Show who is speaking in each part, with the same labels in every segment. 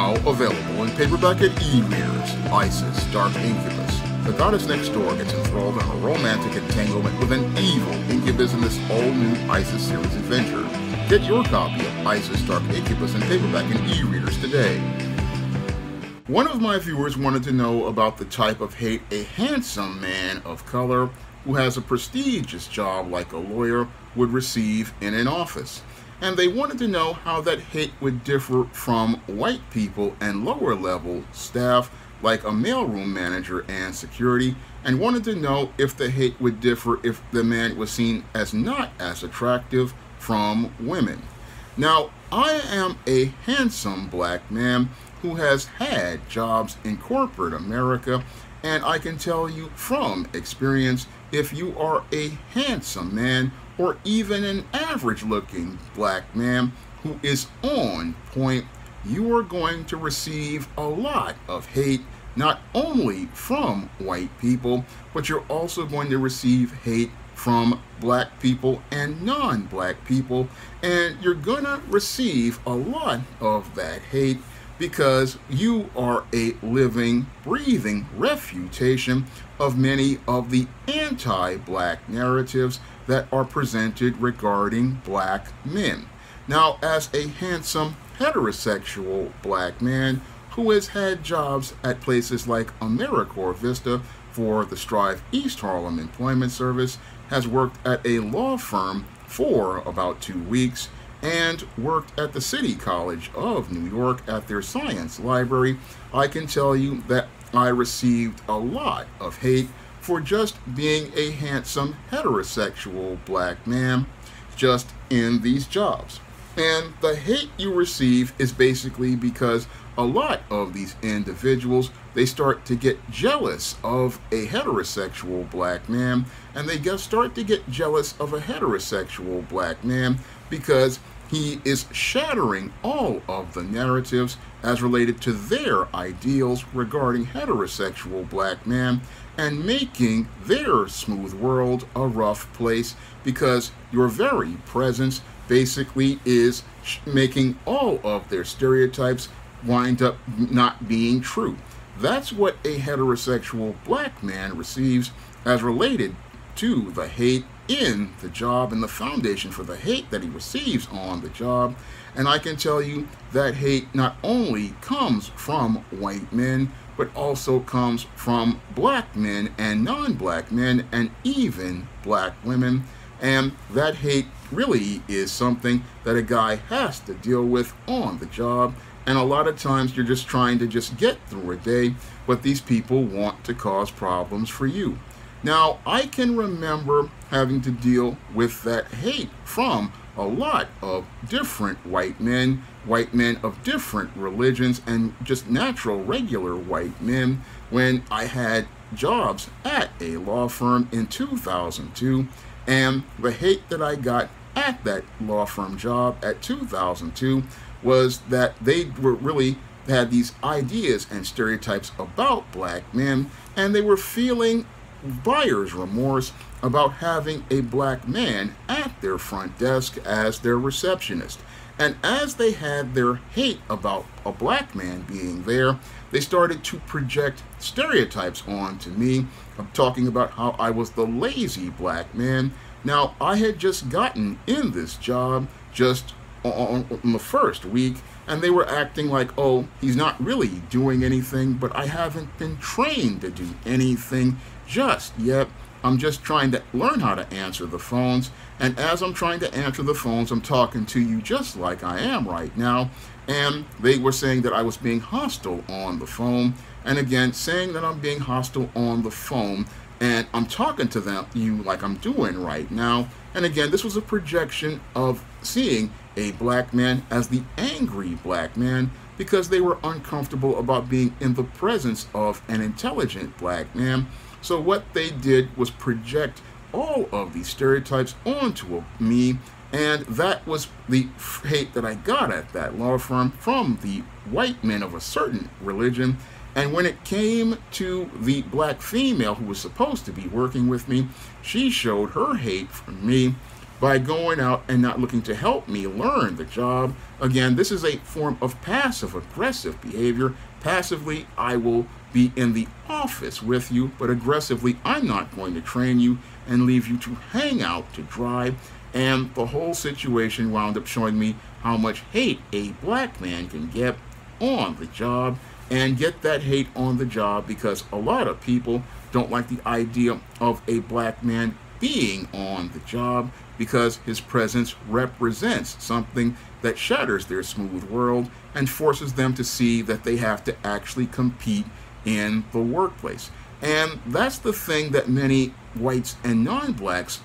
Speaker 1: Now available in paperback at e-readers, Isis, Dark Incubus. The goddess next door gets enthralled in a romantic entanglement with an evil incubus in this all-new Isis series adventure. Get your copy of Isis, Dark Incubus in paperback and e-readers today. One of my viewers wanted to know about the type of hate a handsome man of color who has a prestigious job like a lawyer would receive in an office. And they wanted to know how that hate would differ from white people and lower level staff like a mailroom manager and security, and wanted to know if the hate would differ if the man was seen as not as attractive from women. Now, I am a handsome black man who has had jobs in corporate America, and I can tell you from experience, if you are a handsome man or even an average looking black man who is on point, you are going to receive a lot of hate, not only from white people, but you're also going to receive hate from black people and non-black people, and you're gonna receive a lot of that hate because you are a living, breathing refutation of many of the anti-black narratives that are presented regarding black men. Now, as a handsome, heterosexual black man who has had jobs at places like AmeriCorps Vista for the Strive East Harlem Employment Service, has worked at a law firm for about 2 weeks, and worked at the City College of New York at their science library, I can tell you that I received a lot of hate for just being a handsome heterosexual black man just in these jobs. And the hate you receive is basically because a lot of these individuals, they start to get jealous of a heterosexual black man, and they start to get jealous of a heterosexual black man because he is shattering all of the narratives as related to their ideals regarding heterosexual black men and making their smooth world a rough place because your very presence basically is making all of their stereotypes wind up not being true. That's what a heterosexual black man receives as related to the hate in the job and the foundation for the hate that he receives on the job. And I can tell you that hate not only comes from white men, but also comes from black men and non-black men and even black women. And that hate really is something that a guy has to deal with on the job. And a lot of times you're just trying to just get through a day, but these people want to cause problems for you. Now, I can remember having to deal with that hate from a lot of different white men of different religions, and just natural, regular white men when I had jobs at a law firm in 2002. And the hate that I got at that law firm job at 2002 was that they were really had these ideas and stereotypes about black men, and they were feeling buyer's remorse about having a black man at their front desk as their receptionist. And as they had their hate about a black man being there, they started to project stereotypes onto me, talking about how I was the lazy black man. Now, I had just gotten in this job just on the first week, and they were acting like, oh, he's not really doing anything, but I haven't been trained to do anything just yet. I'm just trying to learn how to answer the phones, and as I'm trying to answer the phones, I'm talking to you just like I am right now. And they were saying that I was being hostile on the phone, and again, saying that I'm being hostile on the phone, and I'm talking to you like I'm doing right now. And again, this was a projection of seeing a black man as the angry black man because they were uncomfortable about being in the presence of an intelligent black man. So what they did was project all of these stereotypes onto me, and that was the hate that I got at that law firm from the white men of a certain religion. And when it came to the black female who was supposed to be working with me, she showed her hate for me by going out and not looking to help me learn the job. Again, this is a form of passive aggressive behavior. Passively, I will be in the office with you, but aggressively, I'm not going to train you and leave you to hang out to dry. And the whole situation wound up showing me how much hate a black man can get on the job, and get that hate on the job because a lot of people don't like the idea of a black man being on the job because his presence represents something that shatters their smooth world and forces them to see that they have to actually compete in the workplace. And that's the thing that many whites and non-blacks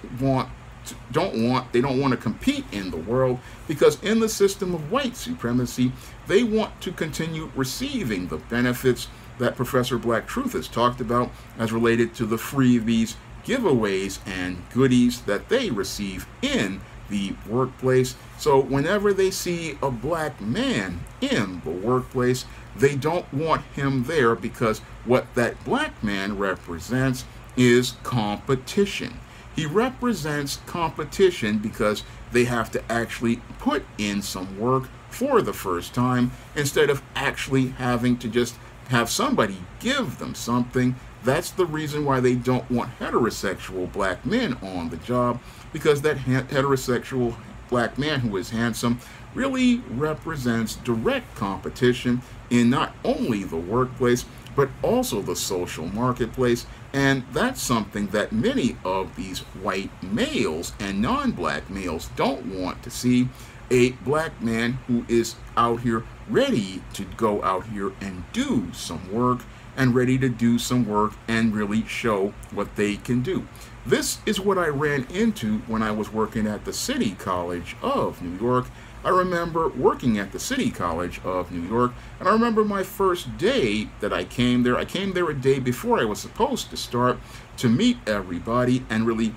Speaker 1: don't want to compete in the world, because in the system of white supremacy, they want to continue receiving the benefits that Professor Black Truth has talked about as related to the freebies, giveaways, and goodies that they receive in the workplace. So whenever they see a black man in the workplace, they don't want him there because what that black man represents is competition. He represents competition because they have to actually put in some work for the first time instead of actually having to just have somebody give them something. That's the reason why they don't want heterosexual black men on the job, because that heterosexual black man who is handsome really represents direct competition in not only the workplace, but also the social marketplace. And that's something that many of these white males and non-black males don't want to see. A black man who is out here ready to go out here and do some work, and ready to do some work and really show what they can do. This is what I ran into when I was working at the City College of New York. I remember working at the City College of New York, and I remember my first day that I came there. I came there a day before I was supposed to start to meet everybody and really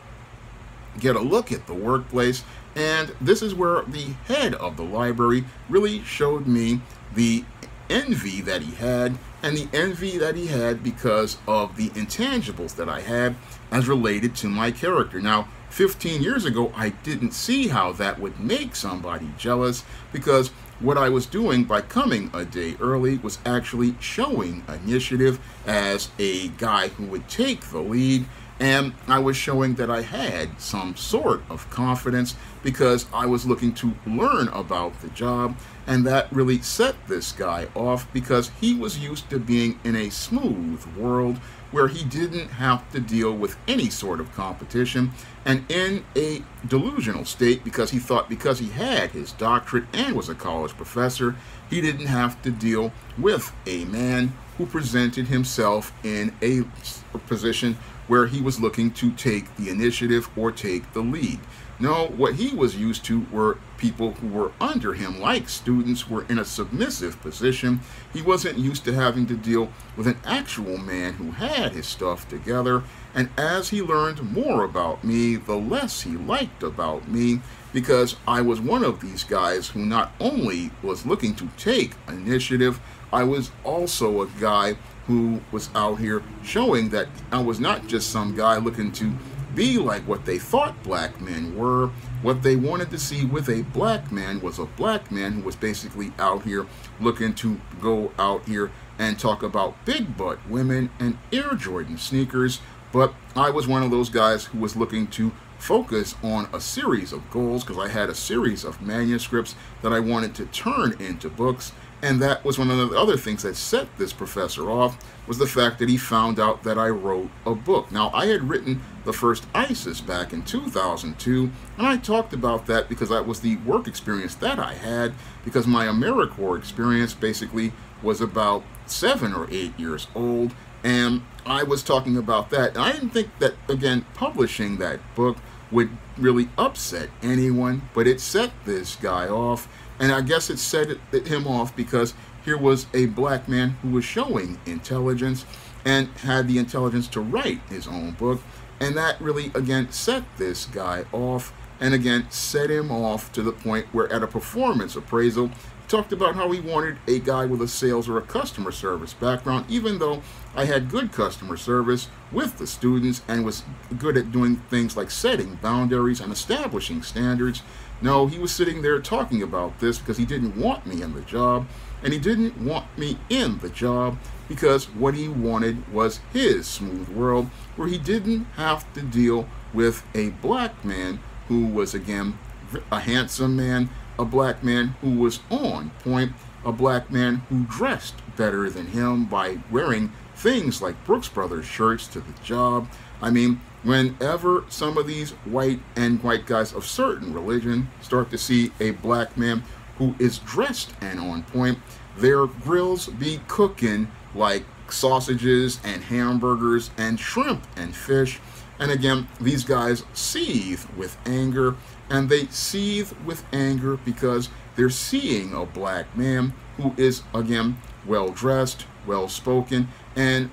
Speaker 1: get a look at the workplace. And this is where the head of the library really showed me the envy that he had, and the envy that he had because of the intangibles that I had as related to my character. Now, 15 years ago, I didn't see how that would make somebody jealous, because what I was doing by coming a day early was actually showing initiative as a guy who would take the lead, and I was showing that I had some sort of confidence because I was looking to learn about the job. And that really set this guy off because he was used to being in a smooth world where he didn't have to deal with any sort of competition, and in a delusional state because he thought because he had his doctorate and was a college professor, he didn't have to deal with a man who presented himself in a position where he was looking to take the initiative or take the lead. No, what he was used to were people who were under him, like students, were in a submissive position. He wasn't used to having to deal with an actual man who had his stuff together. And as he learned more about me, the less he liked about me, because I was one of these guys who not only was looking to take initiative, I was also a guy who was out here showing that I was not just some guy looking to be like what they thought black men were. What they wanted to see with a black man was a black man who was basically out here looking to go out here and talk about big butt women and Air Jordan sneakers. But I was one of those guys who was looking to focus on a series of goals, because I had a series of manuscripts that I wanted to turn into books. And that was one of the other things that set this professor off, was the fact that he found out that I wrote a book. Now, I had written the first ISIS back in 2002, and I talked about that because that was the work experience that I had, because my AmeriCorps experience basically was about 7 or 8 years old, and I was talking about that. And I didn't think that, again, publishing that book would really upset anyone, but it set this guy off. And I guess it set him off because here was a black man who was showing intelligence and had the intelligence to write his own book. And that really, again, set this guy off, and again, set him off to the point where at a performance appraisal, talked about how he wanted a guy with a sales or a customer service background, even though I had good customer service with the students and was good at doing things like setting boundaries and establishing standards. No, he was sitting there talking about this because he didn't want me in the job, and he didn't want me in the job because what he wanted was his smooth world where he didn't have to deal with a black man who was, again, a handsome man, a black man who was on point, a black man who dressed better than him by wearing things like Brooks Brothers shirts to the job. I mean, whenever some of these white guys of certain religion start to see a black man who is dressed and on point, their grills be cooking like sausages and hamburgers and shrimp and fish. And again, these guys seethe with anger, and they seethe with anger because they're seeing a black man who is, again, well-dressed, well-spoken, and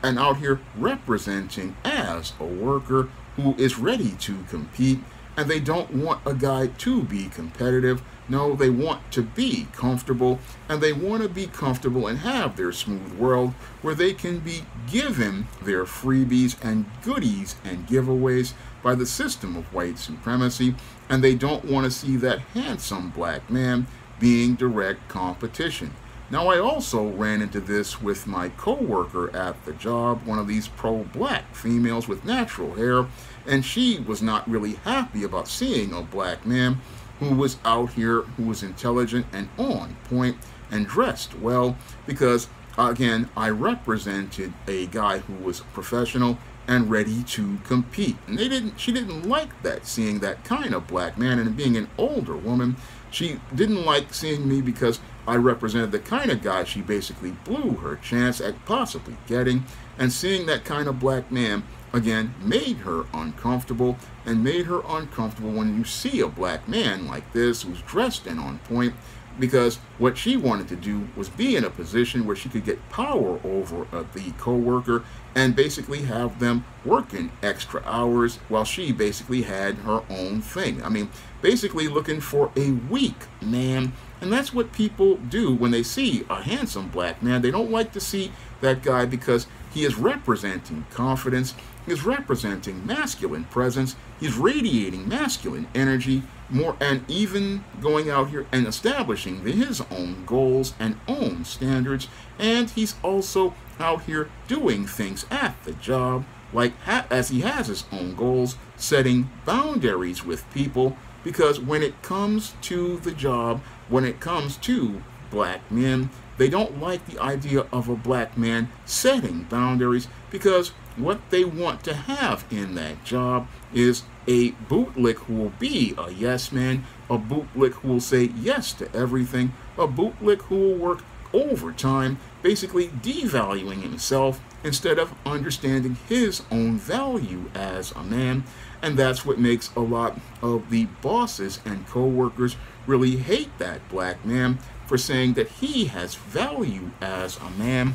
Speaker 1: out here representing as a worker who is ready to compete. And they don't want a guy to be competitive. No, they want to be comfortable, and they want to be comfortable and have their smooth world where they can be given their freebies and goodies and giveaways by the system of white supremacy, and they don't want to see that handsome black man being direct competition. Now, I also ran into this with my co-worker at the job, one of these pro-black females with natural hair, and she was not really happy about seeing a black man who was out here, who was intelligent and on point and dressed well, because, again, I represented a guy who was professional and ready to compete. And she didn't like that, seeing that kind of black man, and being an older woman, she didn't like seeing me because I represented the kind of guy she basically blew her chance at possibly getting, and seeing that kind of black man, again, made her uncomfortable, and made her uncomfortable when you see a black man like this who's dressed and on point, because what she wanted to do was be in a position where she could get power over the co-worker and basically have them working extra hours while she basically had her own thing. I mean, basically looking for a weak man. And that's what people do when they see a handsome black man. They don't like to see that guy because he is representing confidence. He is representing masculine presence. He's radiating masculine energy, more, and even going out here and establishing his own goals and own standards. And he's also out here doing things at the job, like as he has his own goals, setting boundaries with people. Because when it comes to the job, when it comes to black men, they don't like the idea of a black man setting boundaries, because what they want to have in that job is a bootlick who will be a yes man, a bootlick who will say yes to everything, a bootlick who will work overtime, basically devaluing himself instead of understanding his own value as a man. And that's what makes a lot of the bosses and co-workers really hate that black man for saying that he has value as a man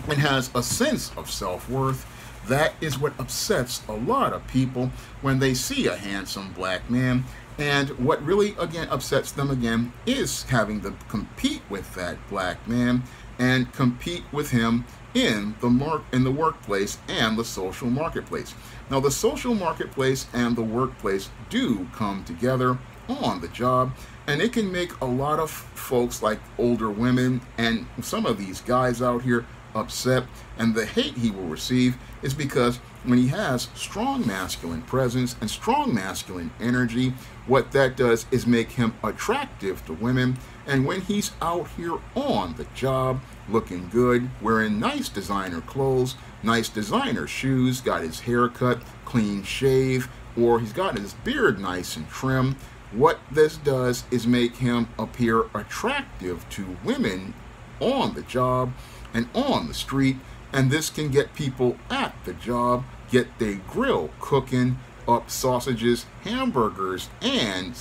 Speaker 1: and has a sense of self-worth. That is what upsets a lot of people when they see a handsome black man. And what really, again, upsets them, again, is having to compete with that black man and compete with him in the workplace and the social marketplace. Now, the social marketplace and the workplace do come together on the job, and it can make a lot of folks, like older women and some of these guys out here, upset. And the hate he will receive is because when he has strong masculine presence and strong masculine energy, what that does is make him attractive to women. And when he's out here on the job, looking good, wearing nice designer clothes, nice designer shoes, got his hair cut, clean shave, or he's got his beard nice and trim, what this does is make him appear attractive to women on the job and on the street. And this can get people at the job, get their grill cooking up sausages, hamburgers, and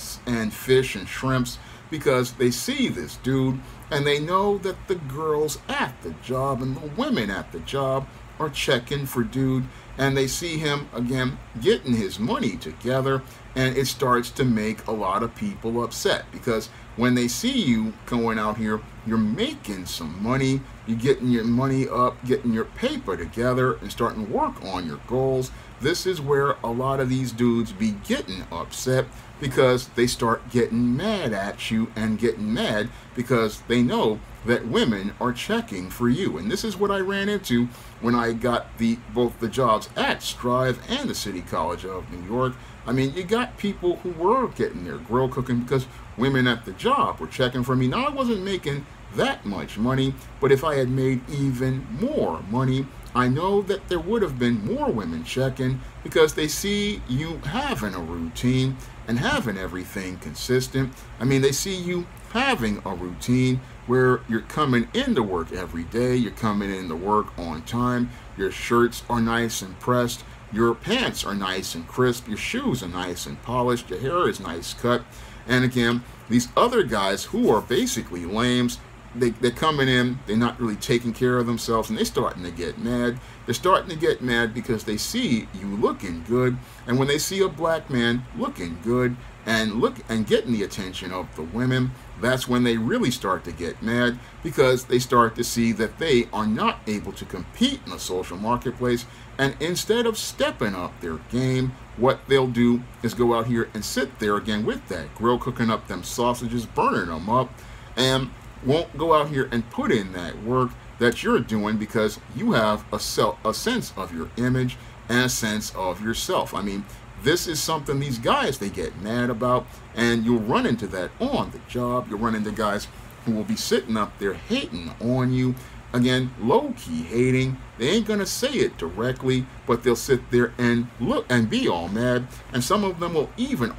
Speaker 1: fish and shrimps, because they see this dude and they know that the girls at the job and the women at the job are checking for dude, and they see him, again, getting his money together, and it starts to make a lot of people upset, because when they see you going out here, you're making some money, you're getting your money up, getting your paper together, and starting to work on your goals. This is where a lot of these dudes be getting upset, because they start getting mad at you and getting mad because they know that women are checking for you. And this is what I ran into when I got both the jobs at Strive and the City College of New York. I mean, you got people who were getting their grill cooking because women at the job were checking for me. Now, I wasn't making that much money, but if I had made even more money, I know that there would have been more women checking, because they see you having a routine and having everything consistent. I mean, they see you having a routine where you're coming into work every day, you're coming into work on time, your shirts are nice and pressed, your pants are nice and crisp, your shoes are nice and polished, your hair is nice cut. And again, these other guys who are basically lames, they're coming in, they're not really taking care of themselves, and they're starting to get mad. They're starting to get mad because they see you looking good, and when they see a black man looking good and getting the attention of the women, that's when they really start to get mad, because they start to see that they are not able to compete in the social marketplace. And instead of stepping up their game, what they'll do is go out here and sit there again with that grill, cooking up them sausages, burning them up, and won't go out here and put in that work that you're doing, because you have a sense of your image and a sense of yourself. I mean, this is something these guys, they get mad about, and you'll run into that on the job. You'll run into guys who will be sitting up there hating on you. Again, low-key hating. They ain't gonna say it directly, but they'll sit there and look and be all mad. And some of them will even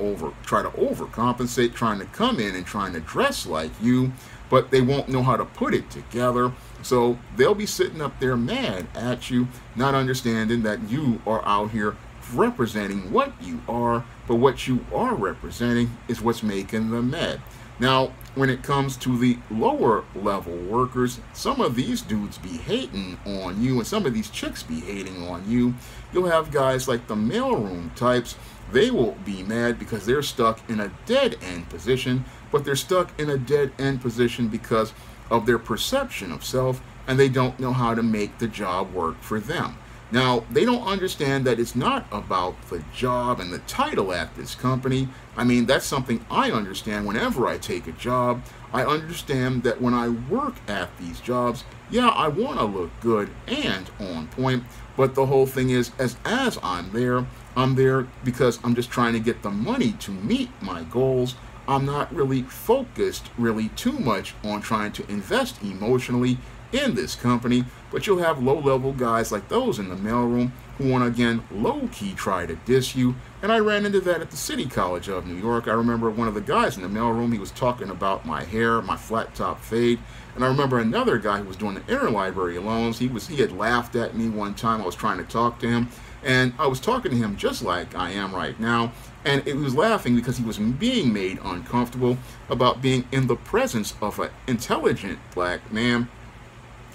Speaker 1: try to overcompensate, trying to come in and trying to dress like you, but they won't know how to put it together. So they'll be sitting up there mad at you, not understanding that you are out here representing what you are, but what you are representing is what's making them mad. Now, when it comes to the lower level workers, some of these dudes be hating on you, and some of these chicks be hating on you. You'll have guys like the mailroom types. They will be mad because they're stuck in a dead-end position, but they're stuck in a dead-end position because of their perception of self, and they don't know how to make the job work for them. Now, they don't understand that it's not about the job and the title at this company. I mean, that's something I understand whenever I take a job. I understand that when I work at these jobs, yeah, I want to look good and on point, but the whole thing is, as I'm there because I'm just trying to get the money to meet my goals. I'm not really focused really too much on trying to invest emotionally in this company, but you'll have low-level guys like those in the mailroom who want to, again, low-key try to diss you. And I ran into that at the City College of New York. I remember one of the guys in the mailroom, he was talking about my hair, my flat-top fade. And I remember another guy who was doing the interlibrary loans. He had laughed at me one time. I was trying to talk to him, and I was talking to him just like I am right now. And he was laughing because he was being made uncomfortable about being in the presence of an intelligent black man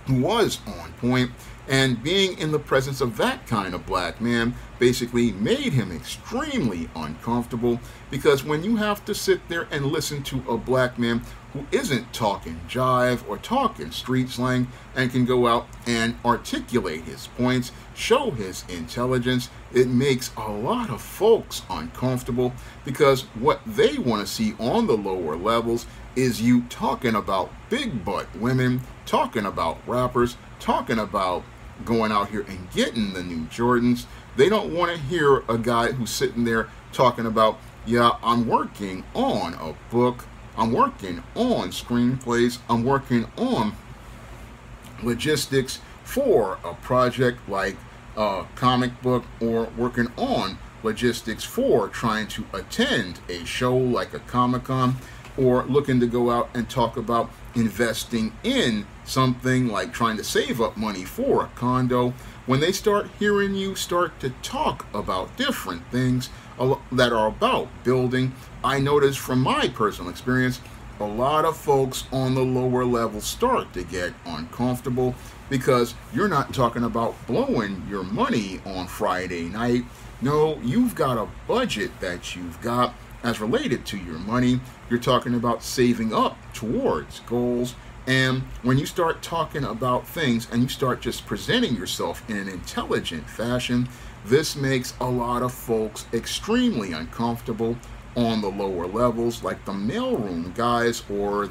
Speaker 1: who was on point, and being in the presence of that kind of black man basically made him extremely uncomfortable, because when you have to sit there and listen to a black man who isn't talking jive or talking street slang and can go out and articulate his points, show his intelligence, it makes a lot of folks uncomfortable, because what they want to see on the lower levels is you talking about big butt women, talking about rappers, talking about going out here and getting the new Jordans. They don't want to hear a guy who's sitting there talking about, yeah, I'm working on a book, I'm working on screenplays, I'm working on logistics for a project like a comic book, or working on logistics for trying to attend a show like a Comic-Con, or looking to go out and talk about investing in something like trying to save up money for a condo. When they start hearing you start to talk about different things that are about building, I notice from my personal experience, a lot of folks on the lower level start to get uncomfortable, because you're not talking about blowing your money on Friday night. No, you've got a budget that you've got, as related to your money. You're talking about saving up towards goals. And when you start talking about things and you start just presenting yourself in an intelligent fashion, this makes a lot of folks extremely uncomfortable on the lower levels, like the mailroom guys or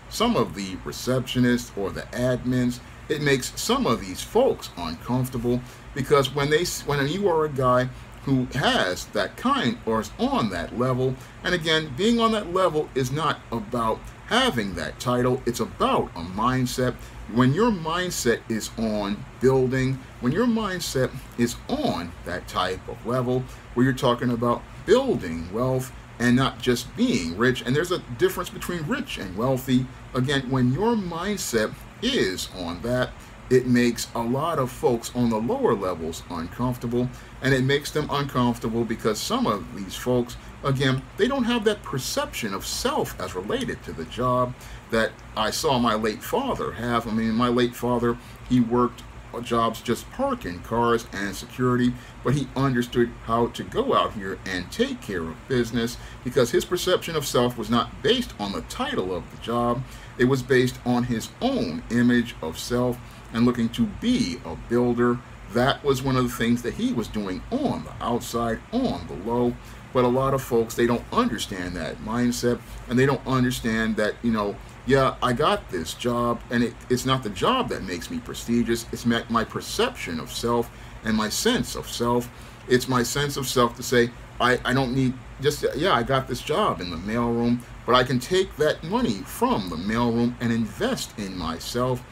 Speaker 1: some of the receptionists or the admins. It makes some of these folks uncomfortable because when you are a guy who has that kind or is on that level, and again, being on that level is not about having that title, it's about a mindset. When your mindset is on building, when your mindset is on that type of level where you're talking about building wealth and not just being rich, and there's a difference between rich and wealthy. Again, when your mindset is on that, it makes a lot of folks on the lower levels uncomfortable, and it makes them uncomfortable because some of these folks, again, they don't have that perception of self as related to the job that I saw my late father have. I mean, my late father, he worked jobs just parking cars and security, but he understood how to go out here and take care of business because his perception of self was not based on the title of the job. It was based on his own image of self and looking to be a builder. That was one of the things that he was doing on the outside, on the low. But a lot of folks, they don't understand that mindset, and they don't understand that, yeah, I got this job, and it's not the job that makes me prestigious. It's my perception of self and my sense of self. It's my sense of self to say, I don't need I got this job in the mailroom, but I can take that money from the mailroom and invest in myself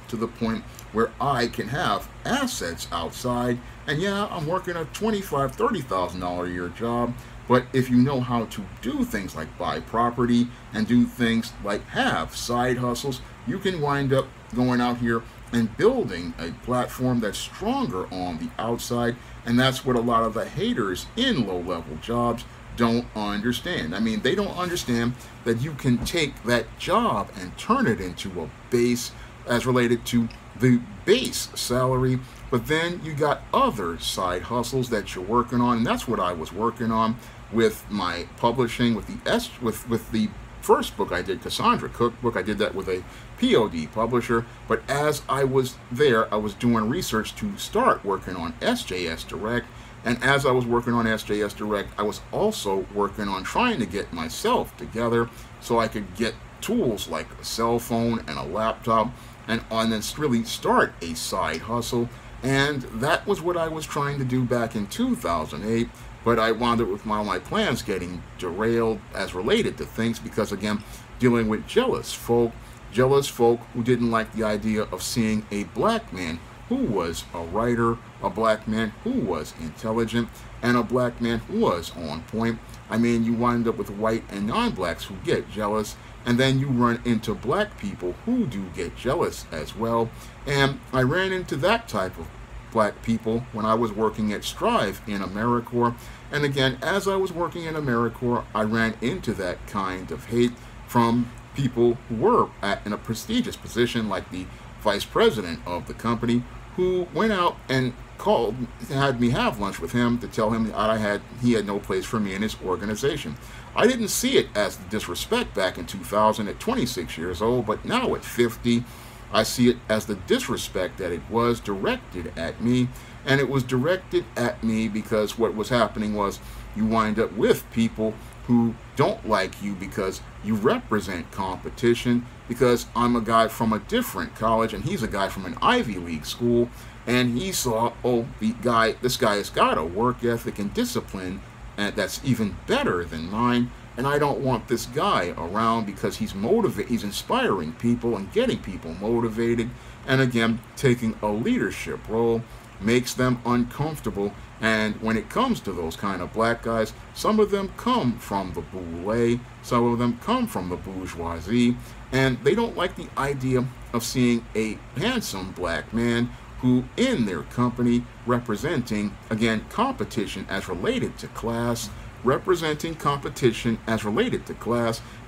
Speaker 1: to the point where I can have assets outside. And yeah, I'm working a $25,000, $30,000 a year job, but if you know how to do things like buy property and do things like have side hustles, you can wind up going out here and building a platform that's stronger on the outside. And that's what a lot of the haters in low-level jobs don't understand. I mean, they don't understand that you can take that job and turn it into a base as related to the base salary, but then you got other side hustles that you're working on, and that's what I was working on with my publishing, with the first book I did, Cassandra Cookbook. I did that with a POD publisher, but as I was there, I was doing research to start working on SJS Direct. And as I was working on SJS Direct, I was also working on trying to get myself together so I could get tools like a cell phone and a laptop and then really start a side hustle. And that was what I was trying to do back in 2008. But I wound up with my plans getting derailed as related to things because, again, dealing with jealous folk who didn't like the idea of seeing a black man who was a writer, a black man who was intelligent, and a black man who was on point. I mean, you wind up with white and non-blacks who get jealous, and then you run into black people who do get jealous as well. And I ran into that type of black people when I was working at Strive in AmeriCorps. And again, as I was working in AmeriCorps, I ran into that kind of hate from people who were in a prestigious position, like the vice president of the company, who went out and had me have lunch with him to tell him that he had no place for me in his organization. I didn't see it as disrespect back in 2000 at 26 years old, but now at 50, I see it as the disrespect that it was directed at me. And it was directed at me because what was happening was you wind up with people who don't like you because you represent competition, because I'm a guy from a different college and he's a guy from an Ivy League school, and he saw, oh, this guy has got a work ethic and discipline and that's even better than mine, and I don't want this guy around because he's inspiring people and getting people motivated, and again, taking a leadership role makes them uncomfortable. And when it comes to those kind of black guys, some of them come from the bourgeoisie, some of them come from the bourgeoisie, and they don't like the idea of seeing a handsome black man who in their company representing, again, competition as related to class,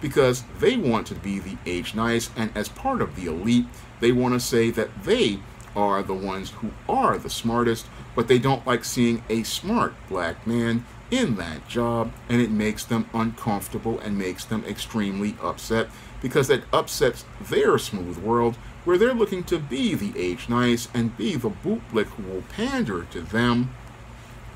Speaker 1: because they want to be the H-nice, and as part of the elite, they want to say that they are the ones who are the smartest, but they don't like seeing a smart black man in that job, and it makes them uncomfortable and makes them extremely upset, because that upsets their smooth world where they're looking to be the H-Nice and be the bootlick who will pander to them.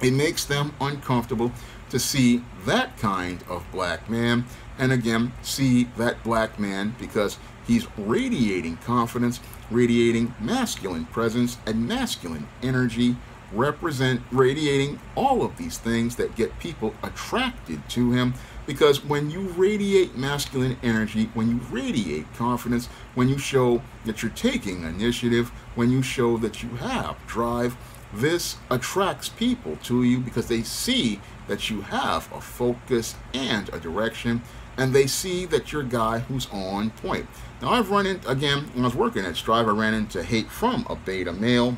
Speaker 1: It makes them uncomfortable to see that kind of black man, and again, see that black man because he's radiating confidence, radiating masculine presence and masculine energy, radiating all of these things that get people attracted to him. Because when you radiate masculine energy, when you radiate confidence, when you show that you're taking initiative, when you show that you have drive, this attracts people to you because they see that you have a focus and a direction, and they see that you're a guy who's on point. Now, I've run into, again, when I was working at Strive, I ran into hate from a beta male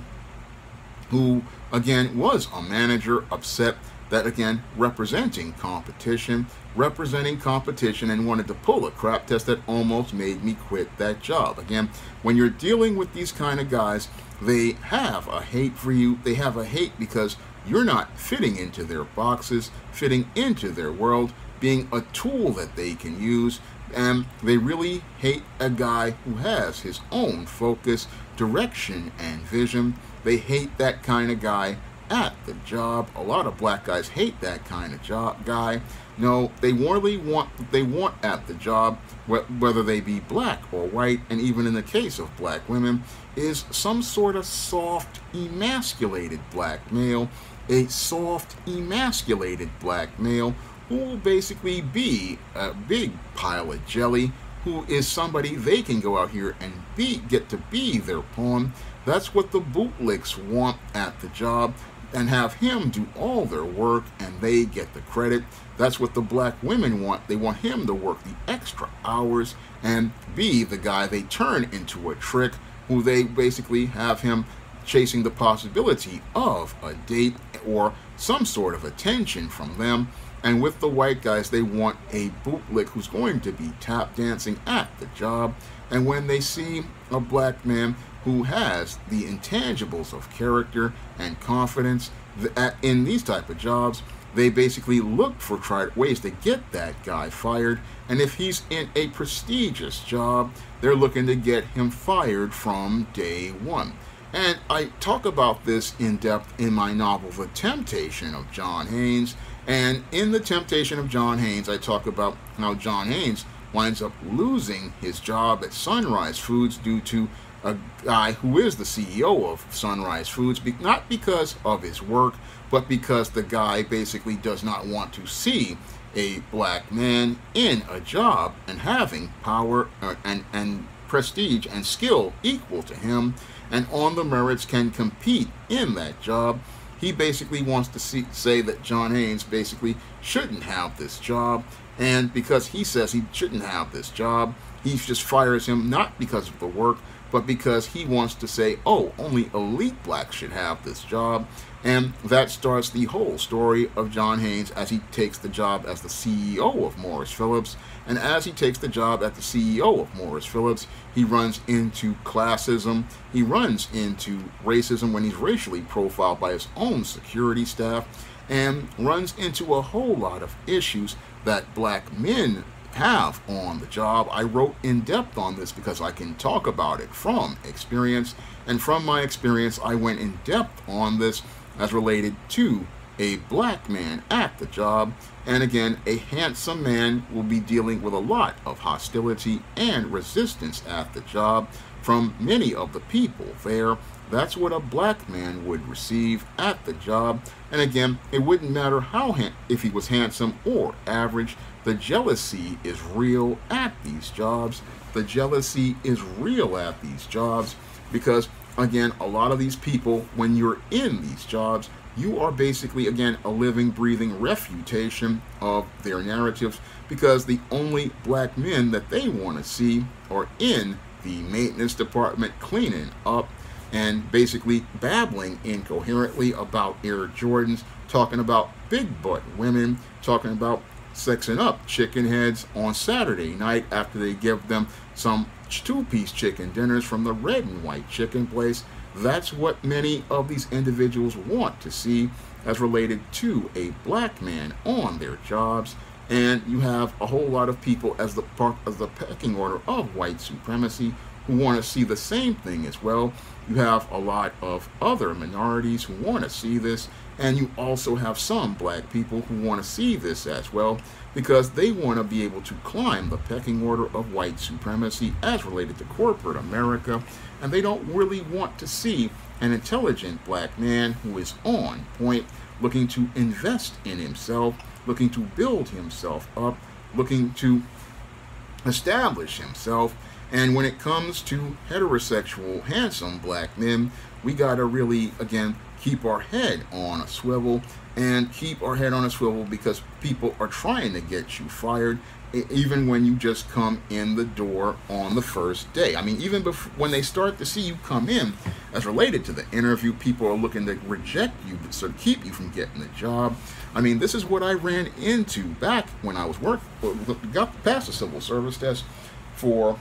Speaker 1: who, again, was a manager, upset that, again, representing competition, and wanted to pull a crap test that almost made me quit that job. Again, when you're dealing with these kind of guys, they have a hate for you. They have a hate because you're not fitting into their boxes, fitting into their world, being a tool that they can use, and they really hate a guy who has his own focus, direction, and vision. They hate that kind of guy at the job. A lot of black guys hate that kind of guy. No, they really want what they want at the job, whether they be black or white, and even in the case of black women, is some sort of soft, emasculated black male, a soft, emasculated black male who will basically be a big pile of jelly, who is somebody they can go out here and get to be their pawn. That's what the bootlicks want at the job, and have him do all their work and they get the credit. That's what the black women want. They want him to work the extra hours and be the guy they turn into a trick, who they basically have him chasing the possibility of a date or some sort of attention from them. And with the white guys, they want a bootlick who's going to be tap dancing at the job. And when they see a black man who has the intangibles of character and confidence in these type of jobs, they basically look for ways to get that guy fired. And if he's in a prestigious job, they're looking to get him fired from day one. And I talk about this in depth in my novel, The Temptation of John Haynes. And in The Temptation of John Haynes, I talk about how John Haynes winds up losing his job at Sunrise Foods due to a guy who is the CEO of Sunrise Foods, not because of his work, but because the guy basically does not want to see a black man in a job and having power and prestige and skill equal to him, and on the merits can compete in that job. He basically wants to say that John Haynes basically shouldn't have this job, and because he says he shouldn't have this job, he just fires him not because of the work, but because he wants to say, oh, only elite blacks should have this job. And that starts the whole story of John Haynes as he takes the job as the CEO of Morris Phillips. And as he takes the job at the CEO of Morris Phillips, he runs into classism, he runs into racism when he's racially profiled by his own security staff, and runs into a whole lot of issues that black men have on the job. I wrote in depth on this because I can talk about it from experience, and from my experience I went in depth on this as related to a black man at the job. And again, a handsome man will be dealing with a lot of hostility and resistance at the job from many of the people there. That's what a black man would receive at the job. And again, it wouldn't matter if he was handsome or average. The jealousy is real at these jobs. The jealousy is real at these jobs because, again, a lot of these people, when you're in these jobs, you are basically, again, a living, breathing refutation of their narratives, because the only black men that they want to see are in the maintenance department cleaning up and basically babbling incoherently about Air Jordans, talking about big butt women, talking about sexing up chicken heads on Saturday night after they give them some two-piece chicken dinners from the red and white chicken place. That's what many of these individuals want to see. as related to a black man on their jobs. And you have a whole lot of people as the part of the pecking order of white supremacy who want to see the same thing as well. You have a lot of other minorities who want to see this, and you also have some black people who want to see this as well, because they want to be able to climb the pecking order of white supremacy as related to corporate America, and they don't really want to see an intelligent black man who is on point, looking to invest in himself, looking to build himself up, looking to establish himself. And when it comes to heterosexual, handsome black men, we gotta really, again, keep our head on a swivel, and keep our head on a swivel because people are trying to get you fired, even when you just come in the door on the first day. I mean, even before, when they start to see you come in, as related to the interview, people are looking to reject you, so to keep you from getting the job. I mean, this is what I ran into back when I was got past the civil service test for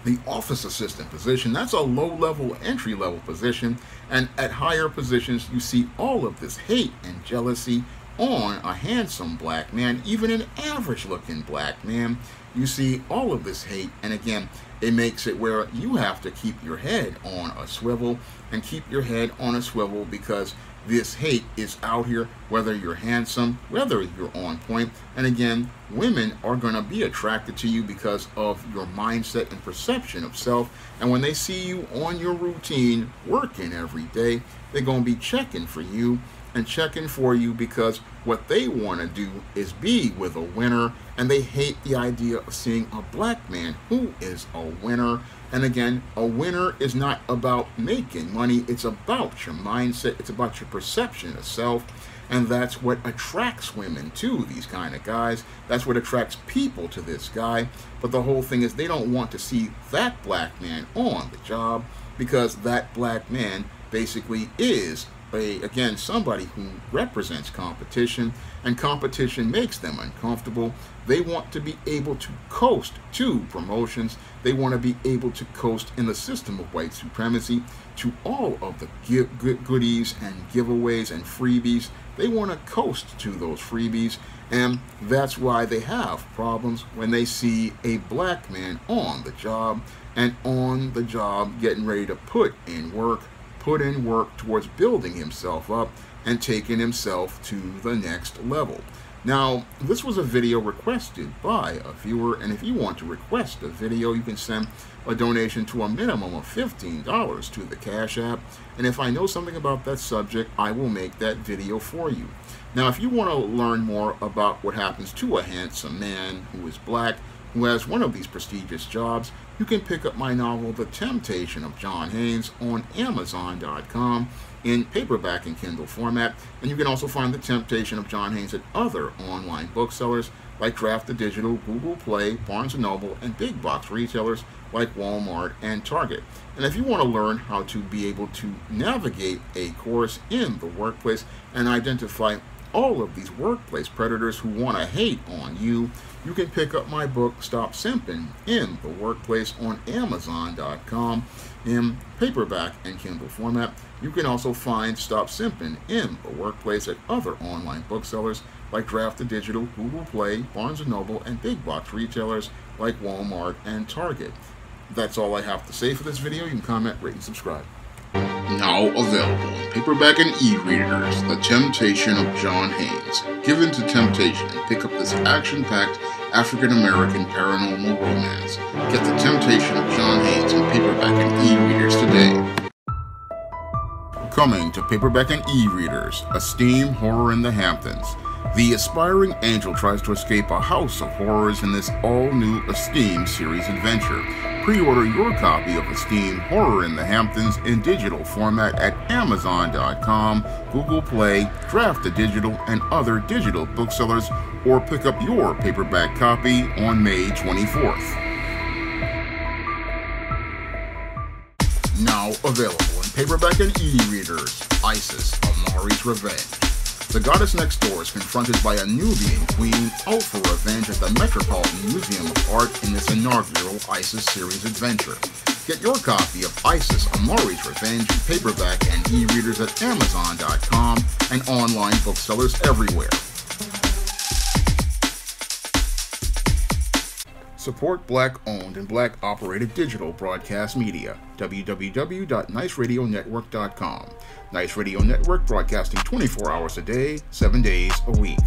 Speaker 1: the office assistant position. That's a low-level, entry-level position, and at higher positions, you see all of this hate and jealousy on a handsome black man, even an average-looking black man. You see all of this hate, and again, it makes it where you have to keep your head on a swivel, and keep your head on a swivel because this hate is out here, whether you're handsome, whether you're on point. And again, women are going to be attracted to you because of your mindset and perception of self. And when they see you on your routine, working every day, they're going to be checking for you and checking for you, because what they want to do is be with a winner, and they hate the idea of seeing a black man who is a winner. And again, a winner is not about making money, it's about your mindset, it's about your perception of self, and that's what attracts women to these kind of guys. That's what attracts people to this guy. But the whole thing is they don't want to see that black man on the job, because that black man basically is again, somebody who represents competition, and competition makes them uncomfortable. They want to be able to coast to promotions. They want to be able to coast in the system of white supremacy to all of the goodies and giveaways and freebies. They want to coast to those freebies, and that's why they have problems when they see a black man on the job, and on the job getting ready to put in work towards building himself up and taking himself to the next level. Now, this was a video requested by a viewer, and if you want to request a video, you can send a donation to a minimum of $15 to the Cash App, and if I know something about that subject, I will make that video for you. Now, if you want to learn more about what happens to a handsome man who is black, who has one of these prestigious jobs, you can pick up my novel, The Temptation of John Haynes, on Amazon.com in paperback and Kindle format, and you can also find The Temptation of John Haynes at other online booksellers like Draft to Digital, Google Play, Barnes & Noble, and big box retailers like Walmart and Target. And if you want to learn how to be able to navigate a course in the workplace and identify all of these workplace predators who want to hate on you, you can pick up my book, Stop Simping in the Workplace, on Amazon.com in paperback and Kindle format. You can also find Stop Simping in the Workplace at other online booksellers like Draft to Digital, Google Play, Barnes & Noble, and big box retailers like Walmart and Target. That's all I have to say for this video. You can comment, rate, and subscribe. Now available in paperback and e-readers, The Temptation of John Haynes. Give in to temptation and pick up this action-packed African-American paranormal romance. Get The Temptation of John Haynes in paperback and e-readers today. Coming to paperback and e-readers, Esteem Horror in the Hamptons. The aspiring angel tries to escape a house of horrors in this all-new Esteem series adventure. Pre-order your copy of Esteem Horror in the Hamptons in digital format at Amazon.com, Google Play, Draft to Digital, and other digital booksellers, or pick up your paperback copy on May 24th. Now available in paperback and e-readers, Isis, Amari's Revenge. The goddess next door is confronted by a Nubian queen out for revenge at the Metropolitan Museum of Art in this inaugural Isis series adventure. Get your copy of ISIS: Amari's Revenge paperback and e-readers at Amazon.com and online booksellers everywhere. Support Black-owned and Black-operated digital broadcast media. www.niceradionetwork.com. Nice Radio Network, broadcasting 24 hours a day, 7 days a week.